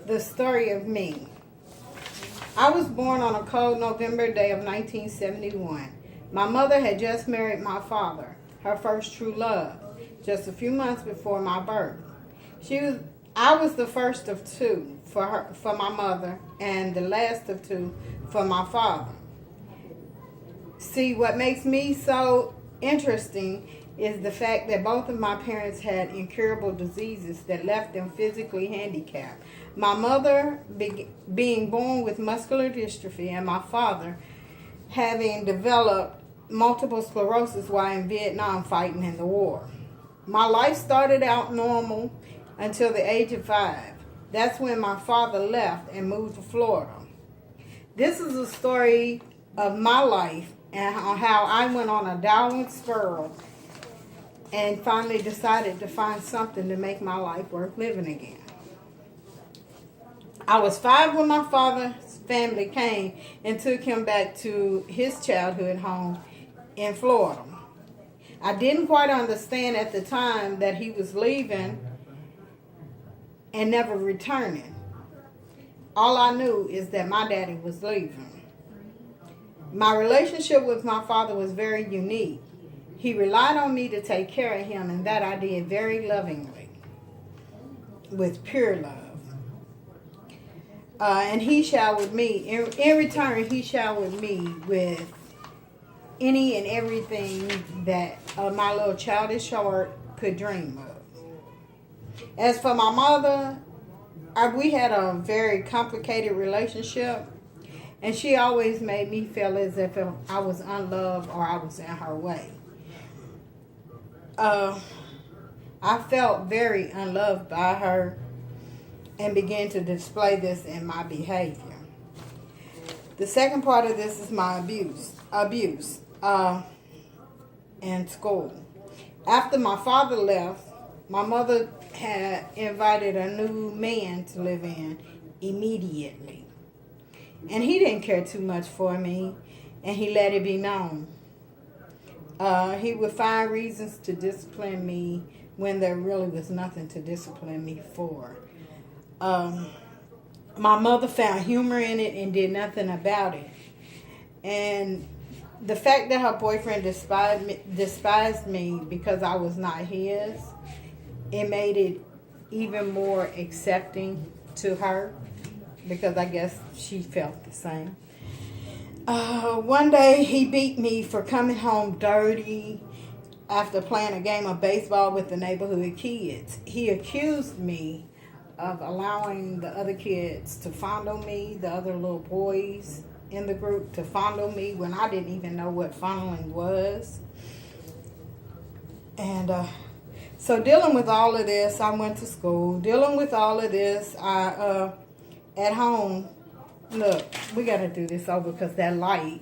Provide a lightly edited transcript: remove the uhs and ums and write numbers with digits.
The story of me. I was born on a cold November day of 1971. My mother had just married my father, her first true love, just a few months before my birth. I was the first of two for my mother, and the last of two for my father. See, what makes me so interesting is the fact that both of my parents had incurable diseases that left them physically handicapped. My mother being born with muscular dystrophy, and my father having developed multiple sclerosis while in Vietnam fighting in the war. My life started out normal until the age of 5. That's when my father left and moved to Florida. This is a story of my life and how I went on a downward spiral and finally decided to find something to make my life worth living again. I was 5 when my father's family came and took him back to his childhood home in Florida. I didn't quite understand at the time that he was leaving and never returning. All I knew is that my daddy was leaving. My relationship with my father was very unique. He relied on me to take care of him, and that I did very lovingly, with pure love. And he showered me, in return, he showered me with any and everything that my little childish heart could dream of. As for my mother, we had a very complicated relationship, and she always made me feel as if I was unloved or I was in her way. I felt very unloved by her and began to display this in my behavior. The second part of this is my abuse in school. After my father left, my mother had invited a new man to live in immediately. And he didn't care too much for me, and he let it be known. He would find reasons to discipline me when there really was nothing to discipline me for. My mother found humor in it and did nothing about it. And the fact that her boyfriend despised me because I was not his, it made it even more accepting to her, because I guess she felt the same. One day he beat me for coming home dirty after playing a game of baseball with the neighborhood kids. He accused me of allowing the other kids to fondle me, the other little boys in the group to fondle me, when I didn't even know what fondling was. And so dealing with all of this, I went to school. Dealing with all of this, I at home, look, we got to do this over because that light